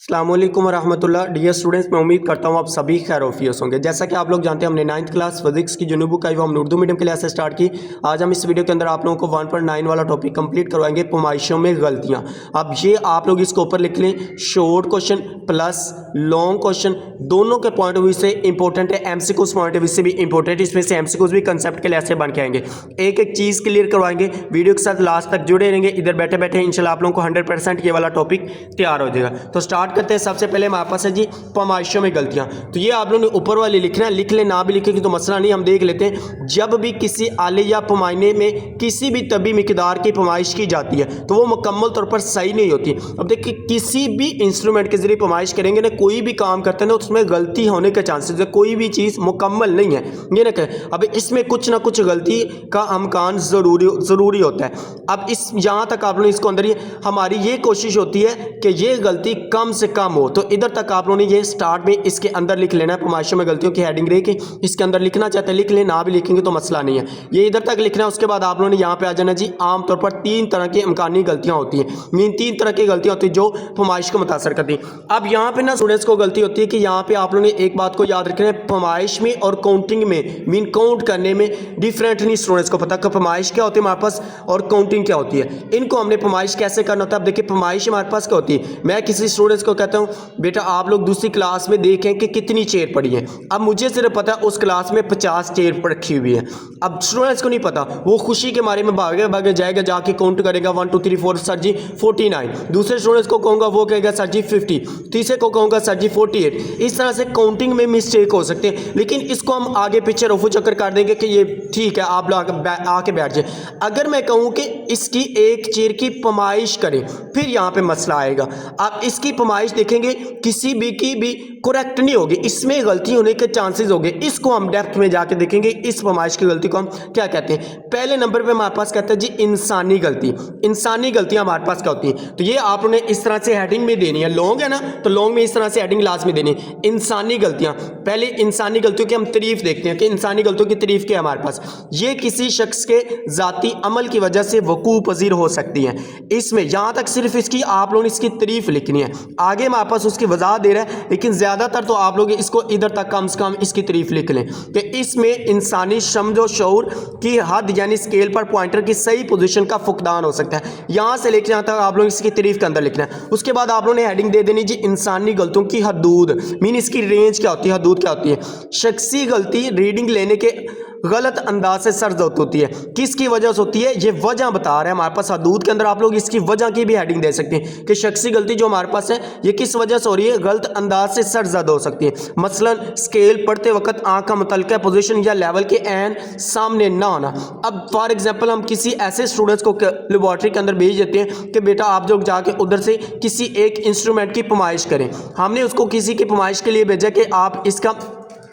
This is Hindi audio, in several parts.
अस्सलाम वालेकुम रहमतुल्लाह। डियर स्टूडेंट्स, मैं उम्मीद करता हूँ आप सभी खैरियत होंगे। जैसा कि आप लोग जानते हैं, हमने 9th क्लास फिजिक्स की जो न्यू बुक आई वो हमने उर्दू मीडियम क्लास से स्टार्ट की। आज हम इस वीडियो के अंदर आप लोगों को 1.9 वाला टॉपिक कंप्लीट करवाएंगे, पैमाइशों में गलतियाँ। अब ये आप लोग इसके ऊपर लिख लें, short question plus long question दोनों के पॉइंट ऑफ व्यू से इंपॉर्टेंट है, एमसीक्यूज पॉइंट ऑफ व्यू से भी इंपॉर्टेंट है। इसमें से एमसीक्यूज भी कंसेप्ट के लिहाज से बन के आएंगे, एक एक चीज़ क्लियर करवाएंगे। वीडियो के साथ लास्ट तक जुड़े रहेंगे, इधर बैठे बैठे इंशाल्लाह आप लोगों को 100% ये वाला टॉपिक तैयार हो जाएगा। तो स्टार्ट करते हैं। सबसे पहले हमारे पास है जी पैमाइशों में गलतियां। तो ये आप लोगों ने ऊपर वाले लिखना है, लिख ले ना भी लिखेंगे तो मसला नहीं। हम देख लेते हैं, जब भी किसी आले या पैमाने में किसी भी तभी मिकदार की पैमाइश की जाती है तो वो मुकम्मल तौर पर सही नहीं होती। अब देखिए, किसी भी इंस्ट्रूमेंट के जरिए पैमाइश करेंगे ना, कोई भी काम करते हैं ना, उसमें गलती होने के चांसेस है। कोई भी चीज़ मुकम्मल नहीं है, ये ना कहें। अब इसमें कुछ ना कुछ गलती का अमकान ज़रूरी होता है। अब इस यहाँ तक आप लोगों ने इसको अंदर हमारी ये कोशिश होती है कि ये गलती कम से कम हो। तो इधर तक आप लोगों ने ये स्टार्ट में इसके अंदर लिख लेना है, पैमाइशों में गलतियों की हेडिंग रही कि इसके अंदर लिखना चाहते हैं लिख लें, ना भी लिखेंगे तो मसला नहीं है। ये इधर तक लिखना है। उसके बाद आप लोगों ने यहाँ पे आ जाना जी, आमतौर पर 3 तरह की इम्कानी गलतियाँ होती हैं। मीन 3 तरह की गलतियाँ होती हैं जो पैमाइश को मुतासर करती हैं। अब यहाँ पे ना स्टूडेंट्स को गलती होती है कि यहाँ पे आप लोगों ने एक बात को याद रखना है, पैमाइश में और काउंटिंग में, मीन काउंट करने में डिफरेंट नहीं स्टूडेंट्स को पता कि पैमाइश क्या होती है हमारे पास और काउंटिंग क्या होती है। इनको हमने पैमाइश कैसे करना होता है। अब देखिए, पैमाइश हमारे पास क्या होती है। मैं किसी स्टूडेंट्स को कहता हूँ, बेटा आप लोग दूसरी क्लास में देखें कि कितनी चेयर पड़ी है। अब मुझे सिर्फ पता है उस क्लास में 50 चेयर रखी हुई है। अब स्टूडेंट्स को नहीं पता, वो खुशी के मारे में भागे जाएगा, जाके काउंट करेगा 1 2 3 4 सर जी 49। दूसरे स्टूडेंट्स को कहूँगा, वो कहेगा सर जी 50। तीसरे को कहूँगा सर जी 48। इस तरह से काउंटिंग में मिस्टेक हो सकते हैं, लेकिन इसको हम आगे पीछे रफू चक्कर कर देंगे कि ये ठीक है, आप लोग आके बैठ जाए। अगर मैं कहूँ कि इसकी एक चेयर की पैमाइश करें, फिर यहाँ पे मसला आएगा। आप इसकी पैमाइश देखेंगे, किसी भी की भी करेक्ट नहीं होगी, इसमें गलती होने के चांसेस होंगे। इसको हम डेप्थ में जाके देखेंगे, इस पैमाइश की गलती को हम क्या कहते हैं। पहले नंबर पे हमारे पास कहते हैं जी इंसानी गलती। इंसानी गलतियां हमारे पास क्या होती हैं, तो ये आपने इस तरह से हेडिंग में देनी है। लॉन्ग है ना, तो लॉन्ग में इस तरह से हेडिंग लास्ट में देनी है, इंसानी गलतियां। पहले इंसानी गलतियों की हम तारीफ देखते हैं कि इंसानी गलतियों की तारीफ क्या है हमारे पास। ये किसी शख्स के जाती अमल की वजह से वकूअ पजीर हो सकती है। इसमें यहां तक सिर्फ इसकी आप लोगों ने इसकी तारीफ लिखनी है, आगे हमारे पास उसकी वजाहत दे रहा है, लेकिन ज़्यादातर तो आप लोग इसको इधर तक कम से कम इसकी तारीफ लिख लें कि इसमें इंसानी शम्स और शऊर की हद यानी स्केल पर पॉइंटर की सही पोजीशन का फुकदान हो सकता है। यहाँ से लेकर यहाँ तक आप लोग इसकी तारीफ के अंदर लिखना है। उसके बाद आप लोगों ने हेडिंग दे देनी जी इंसानी गलतियों की हदूद, मीन इसकी रेंज क्या होती है, हदूद क्या होती है। शख्सी गलती रीडिंग लेने के गलत अंदाज से सरजद होती है, किसकी वजह से होती है, ये वजह बता रहा है हमारे पास हदूद के अंदर। आप लोग इसकी वजह की भी हेडिंग दे सकते हैं कि शख्सी गलती जो हमारे पास है ये किस वजह से हो रही है, गलत अंदाज से सरजद हो सकती है। मसलन स्केल पढ़ते वक्त आंख का मुतलका पोजीशन या लेवल के एन सामने ना आना। अब फॉर एग्जांपल हम किसी ऐसे स्टूडेंट्स को लेबॉर्ट्री के अंदर भेज देते हैं कि बेटा आप जो जाके उधर से किसी एक इंस्ट्रूमेंट की पैमाइश करें। हमने उसको किसी की पैमाइश के लिए भेजा कि आप इसका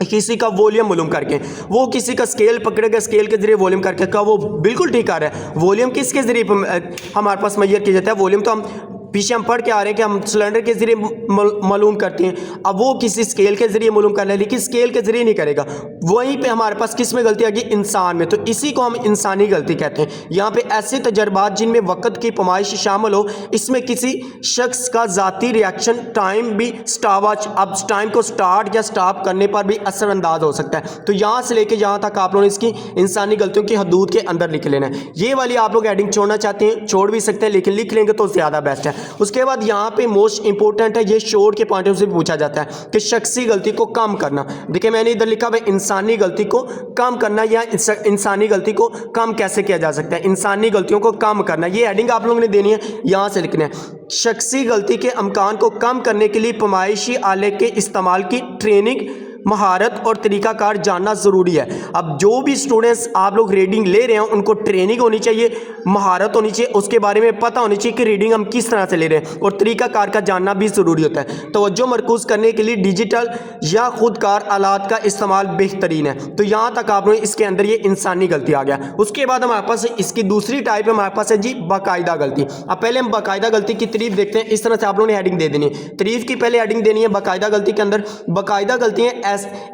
किसी का वॉल्यूम मालूम करके, वो किसी का स्केल पकड़ेगा, स्केल के जरिए वॉल्यूम करके का वो बिल्कुल ठीक आ रहा है। वॉल्यूम किसके जरिए हमारे पास मेजर किया जाता है, वॉल्यूम तो हम पीछे हम पढ़ के आ रहे हैं कि हम सिलेंडर के जरिए मालूम करते हैं। अब वो किसी स्केल के जरिए मालूम कर ले, लेकिन स्केल के जरिए नहीं करेगा। वहीं पे हमारे पास किस में गलती आ गई, इंसान में। तो इसी को हम इंसानी गलती कहते हैं। यहाँ पे ऐसे तजर्बात जिनमें वक्त की पैमाइश शामिल हो, इसमें किसी शख्स का ज़ाती रिएक्शन टाइम भी अब टाइम को स्टार्ट या स्टॉप करने पर भी असरअंदाज हो सकता है। तो यहाँ से लेके यहाँ तक आप लोगों ने इसकी इंसानी गलतियों की हदूद के अंदर लिख लेना है। ये वाली आप लोग हेडिंग छोड़ना चाहते हैं छोड़ भी सकते हैं, लेकिन लिख लेंगे तो ज़्यादा बेस्ट है। उसके बाद यहाँ पे मोस्ट इंपोर्टेंट है, ये शोर के पॉइंट ऑफ व्यू से पूछा जाता है कि शख्सी गलती को कम करना। देखिए मैंने इधर लिखा है इंसानी गलती को कम करना, या इंसानी गलती को कम कैसे किया जा सकता है, इंसानी गलतियों को कम करना। ये हेडिंग आप लोगों ने देनी है, यहाँ से लिखना है। शख्सी गलती के अमकान को कम करने के लिए पैमाइशी आले के इस्तेमाल की ट्रेनिंग, महारत और तरीकाकार जानना ज़रूरी है। अब जो भी स्टूडेंट्स आप लोग रीडिंग ले रहे हैं उनको ट्रेनिंग होनी चाहिए, महारत होनी चाहिए, उसके बारे में पता होनी चाहिए कि रीडिंग हम किस तरह से ले रहे हैं, और तरीकाकार का जानना भी ज़रूरी होता है। तवज्जो मरकूज़ करने के लिए डिजिटल या खुदकार आलात का इस्तेमाल बेहतरीन है। तो यहाँ तक आप लोग इसके अंदर ये इंसानी गलती आ गया। उसके बाद हमारे पास इसकी दूसरी टाइप हमारे पास है जी बाकायदा गलती। अब पहले हम बाकायदा गलती की तारीफ देखते हैं। इस तरह से आप लोगों ने हेडिंग दे देनी है, तारीफ की पहले हेडिंग देनी है बाकायदा गलती के अंदर। बाकायदा गलतियाँ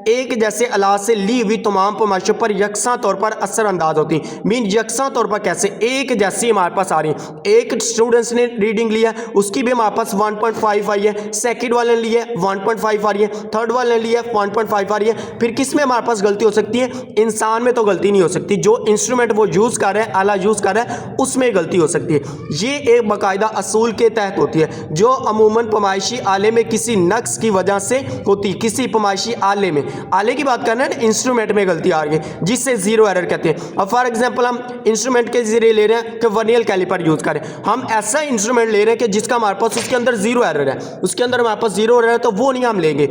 एक जैसे आलात से ली हुई तमाम पैमाइशों पर यकसा तौर पर असरअंदाज होती है। मीन यकसा तौर पर कैसे, एक जैसी हमारे पास आ रही है। एक स्टूडेंट्स ने रीडिंग लिया, उसकी भी हमारे पास 1.5 आई है, सेकंड वाले ने लिया 1.5 आ रही है, थर्ड वाले ने लिया 1.5 आ रही है। फिर किस में हमारे पास गलती हो सकती है? इंसान में तो गलती नहीं हो सकती, जो इंस्ट्रूमेंट वो यूज़ कर रहा है, आला यूज़ कर रहा है, उसमें गलती हो सकती है। ये एक बाकायदा असूल के तहत होती है, जो अमूमन पैमाइशी आले में किसी नक्स की वजह से होती है। किसी पैमाइशी आले में, आले की बात करना है, इंस्ट्रूमेंट में गलती आ रही है, जिससे जीरो एरर कहते हैं। अब फॉर एग्जांपल हम इंस्ट्रूमेंट के जरिए ले रहे हैं कि वर्नियर कैलिपर यूज करें, हम ऐसा इंस्ट्रूमेंट ले रहे हैं कि जिसका हमारे पास उसके अंदर जीरो एरर है, उसके अंदर हमारे पास जीरो एरर है, तो वो नहीं हम लेंगे,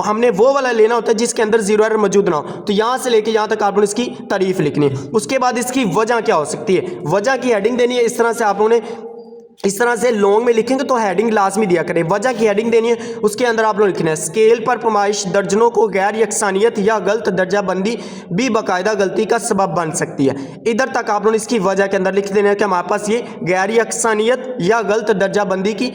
हमने वो वाला लेना होता है जिसके अंदर जीरो एरर मौजूद ना हो। तो यहां से लेके यहां तक आपने इसकी तारीफ लिखनी है। उसके बाद इसकी वजह क्या हो सकती है, वजह की हेडिंग देनी है। इस तरह से आप लोगों ने, इस तरह से लॉन्ग में लिखेंगे तो हेडिंग लाजमी दिया करें, वजह की हेडिंग देनी है। उसके अंदर आप लोग लिखना है स्केल पर पैमाइश दर्जनों को गैर यकसानियत या गलत दर्जा बंदी भी बाकायदा गलती का सबब बन सकती है। इधर तक आप लोग इसकी वजह के अंदर लिख देना है कि हमारे पास ये गैर यकसानियत या गलत दर्जा बंदी की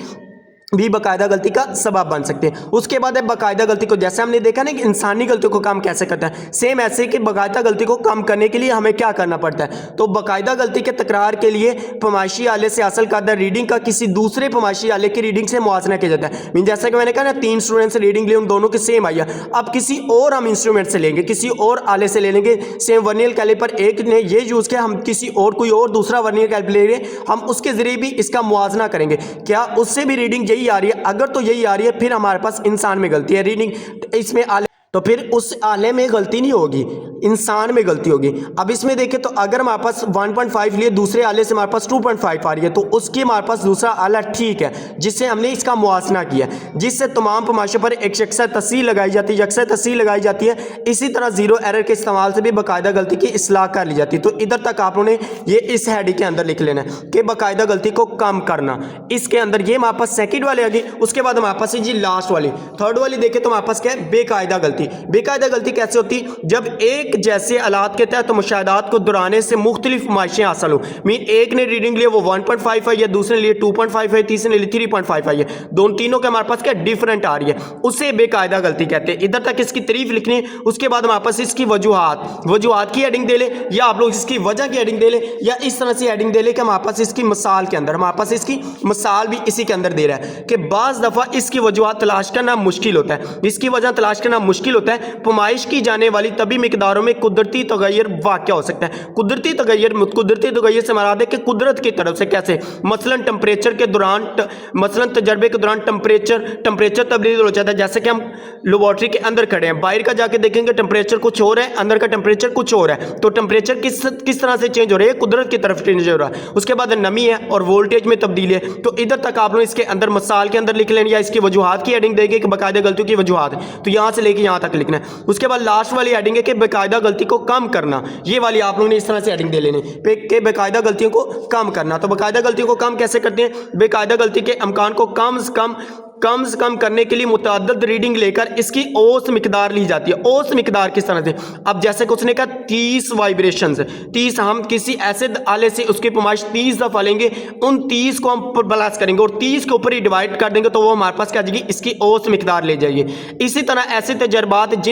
भी बाकायदा गलती का सबब बन सकते हैं। उसके बाद है बाकायदा गलती को, जैसे हमने देखा ना कि इंसानी गलतियों को कम कैसे करता है, सेम ऐसे कि बाकायदा गलती को कम करने के लिए हमें क्या करना पड़ता है। तो बाकायदा गलती के तकरार के लिए पैमाइशी आले से हासिल करदा रीडिंग का किसी दूसरे पैमाइशी आले की रीडिंग से मुआवजा किया जाता है। मीन जैसा कि मैंने कहा ना, 3 स्टूडेंट से रीडिंग ली, उन दोनों की सेम आई है। अब किसी और हम इंस्ट्रूमेंट से लेंगे, किसी और आले से ले लेंगे, सेम वर्नियर कैलिपर एक ने ये यूज़ किया, हम किसी और कोई और दूसरा वर्नियर कैलिपर ले रहे, हम उसके जरिए भी इसका मुआवजा करेंगे, क्या उससे भी रीडिंग यही आ रही है? अगर तो यही आ रही है, फिर हमारे पास इंसान में गलती है रीडिंग, इसमें आले, तो फिर उस आले में गलती नहीं होगी, इंसान में गलती होगी। अब इसमें देखें तो अगर हमारे पास 1.5 लिए, दूसरे आले से हमारे पास 2.5 आ रही है, तो उसकी हमारे पास दूसरा आला ठीक है, जिससे हमने इसका मुआवजा किया, जिससे तमाम पैमाइशों पर एक यकसा तस्सील लगाई जाती है, यकसा तस्सील लगाई जाती है। इसी तरह जीरो एरर के इस्तेमाल से भी बाकायदा गलती की इस्लाह कर ली जाती है। तो इधर तक आप लोगों ने ये इस हेडिंग के अंदर लिख लेना है कि बाकायदा गलती को कम करना। इसके अंदर ये हमारे पास सेकंड वाले आ गई। उसके बाद हमारे पास जी लास्ट वाली, थर्ड वाली देखें तो हमारे पास क्या है? बेकायदा गलती। बेकायदा गलती कैसे होती? जब एक जैसे आलात के तहत मुशाहदात को दोहराने से मुख्तलिफ पैमाइशें हासिल हो। मीन एक ने रीडिंग लिए वो 1.5 आई है, दूसरे ने लिए 2.5 है, तीसरे ने लिए 3.5 आई है, दोनों तीनों के हमारे पास क्या डिफरेंट आ रही है, उसे बेकायदा गलती कहते हैं। इधर तक इसकी तारीफ लिखनी है। उसके बाद हमारे पास इसकी वजूहात की हेडिंग दे ले, या आप लोग इसकी वजह की हेडिंग दे ले, या इस तरह से हेडिंग दे ले कि हमारे पास इसकी मिसाल के अंदर, हमारे पास इसकी मिसाल भी इसी के अंदर दे रहा है कि बाज़ दफ़ा इसकी वजूहात तलाश करना मुश्किल होता है, इसकी वजह तलाश करना मुश्किल होता है। पैमाइश की जाने वाली तभी मिकदारों में कुदरती तगैर वाक़या हो सकता है। कुदरती तगैर से मराद है कि कुदरत की तरफ से कैसे, मसलन टेम्परेचर के दौरान, मसलन तजर्बे के दौरान टेम्परेचर तब्दील हो जाता है। जैसे कि हम लेबॉर्ट्री के अंदर खड़े हैं, बाहर का जाके देखेंगे टेम्परेचर कुछ और है, अंदर का टेम्परेचर कुछ और है, तो टेम्परेचर किस तरह से चेंज हो रहा है? कुदरत की तरफ चेंज हो रहा है। उसके बाद नमी है और वोल्टेज में तब्दीली है। तो इधर तक आप लोग इसके अंदर मिसाल के अंदर लिख लेंगे, या इसकी वजूहात की हेडिंग देंगे कि बाकायदा गलतियों की वजूहात, तो यहाँ से लेके यहाँ तक लिखना है। उसके बाद लास्ट वाली हेडिंग है कि बाकायदा गलती को कम करना। ये वाली आप लोगों ने इस तरह से हेडिंग दे लेने कि बाकायदा गलतियों को कम करना। तो बाकायदा गलतियों को कम कैसे करते हैं? बेकायदा गलती के अमकान को कम से कम करने के लिए मुतअद्दिद रीडिंग लेकर इसकी औसत मिकदार ली जाती है। औसत मिकदार किस तरह से? अब जैसे कि उसने कहा 30 वाइब्रेशंस, 30 हम किसी ऐसे आले से उसकी पैमाइश 30 दफ़ा लेंगे, उन 30 को हम प्लस करेंगे और 30 के ऊपर ही डिवाइड कर देंगे, तो वो हमारे पास क्या आ जाएगी? इसकी औसत मिकदार ले जाइए। इसी तरह ऐसे तजर्बात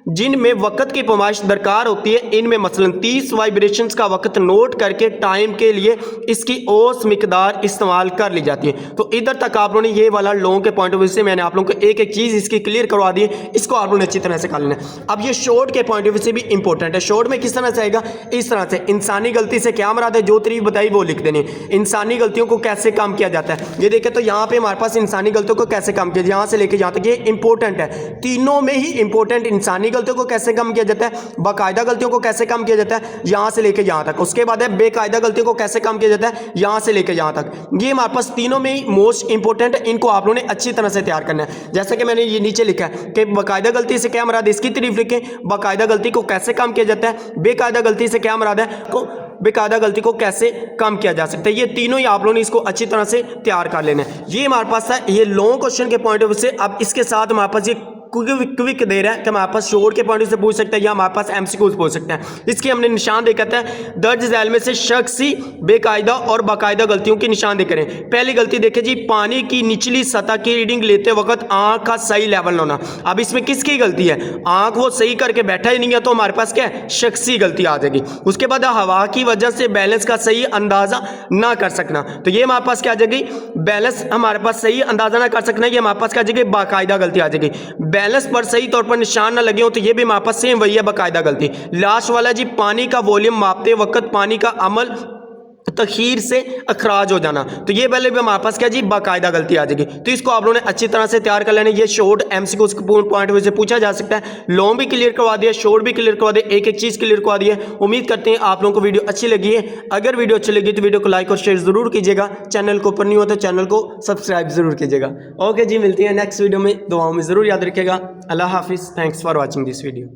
जिनमें वक़्त की पैमाइश दरकार होती है, इनमें मसलन 30 वाइब्रेशंस का वक़्त नोट करके टाइम के लिए इसकी औसत मिकदार इस्तेमाल कर ली जाती है। तो इधर तक आप लोगों ने ये वाला लॉन्ग के पॉइंट ऑफ व्यू से मैंने आप लोगों को एक एक चीज़ इसकी क्लियर करवा दी है, इसको आप लोगों ने अच्छी तरह से कर लेना है। अब ये शॉर्ट के पॉइंट ऑफ व्यू से भी इंपॉर्टेंट है। शॉर्ट में किस तरह से आएगा? इस तरह से इंसानी गलती से क्या मराद है, जो तारीफ बताई वो लिख देनी। इंसानी गलतियों को कैसे कम किया जाता है, ये देखें तो यहाँ पे हमारे पास इंसानी गलतियों को कैसे कम किया, यहाँ से लेकर यहाँ तक ये इंपॉर्टेंट है। तीनों में ही इंपॉर्टेंट, इंसानी गलतियों को कैसे कम किया जाता है, बाकायदा गलतियों को कैसे कम किया जाता है, यहां से लेकर यहां तक। उसके बाद है बेकायदा गलतियों को कैसे कम किया जाता है, यहां से लेकर यहां तक। ये हमारे पास तीनों में ही मोस्ट इंपॉर्टेंट है, इनको आप लोगों ने अच्छी तरह से तैयार करना है। जैसे कि मैंने ये नीचे लिखा है कि बाकायदा गलती से क्या मराद है, इसकी तारीफ लिखें। बाकायदा गलती को कैसे कम किया जाता है, बेकायदा गलती से क्या मराद है, बेकायदा गलती को कैसे कम किया जा सकता है। ये तीनों ही आप लोगों ने इसको अच्छी तरह से तैयार कर लेना है। ये हमारे पास था ये लॉन्ग क्वेश्चन के पॉइंट ऑफ व्यू से। अब इसके साथ हमारे पास ये क्विक दे रहा है कि हमारे पास शोर के पॉइंट से पूछ सकते हैं या हमारे पास एमसीक्यूज पूछ सकते हैं। इसके हमने निशान देखा था, दर्ज झैल में से शख्सी बेकायदा और बाकायदा गलतियों के निशान देख रहे हैं। पहली गलती देखे जी, पानी की निचली सतह की रीडिंग लेते वक्त आंख का सही लेवल होना। अब इसमें किसकी गलती है? आंख वो सही करके बैठा ही नहीं है, तो हमारे पास क्या है? शख्सी गलती आ जाएगी। उसके बाद हवा की वजह से बैलेंस का सही अंदाजा ना कर सकना, तो ये हमारे पास क्या आ जाएगी? बैलेंस हमारे पास सही अंदाजा ना कर सकना, ये हमारे पास क्या आ जाएगी? बाकायदा गलती आ जाएगी। बैलेंस पर सही तौर पर निशान ना लगे हो, तो ये भी हमारे पास सेम वही है, बाकायदा गलती। लास्ट वाला जी, पानी का वॉल्यूम मापते वक्त पानी का अमल तखीर से अखराज हो जाना, तो ये पहले भी हमारे पास क्या जी? बाकायदा गलती आ जाएगी। तो इसको आप लोगों ने अच्छी तरह से तैयार कर लेना। ये शॉर्ट एमसीक्यू पॉइंट से पूछा जा सकता है। लॉन्ग भी क्लियर करवा दिया, शॉर्ट भी क्लियर करवा दिया, एक एक चीज़ क्लियर करवा दी है। उम्मीद करते हैं आप लोगों को वीडियो अच्छी लगी है। अगर वीडियो अच्छी लगी तो वीडियो को लाइक और शेयर जरूर कीजिएगा। चैनल को ऊपर नहीं हो तो चैनल को सब्सक्राइब जरूर कीजिएगा। ओके जी, मिलती है नेक्स्ट वीडियो में। दुआओं में जरूर याद रखिएगा। अल्लाह हाफिज़। Thanks for watching this video.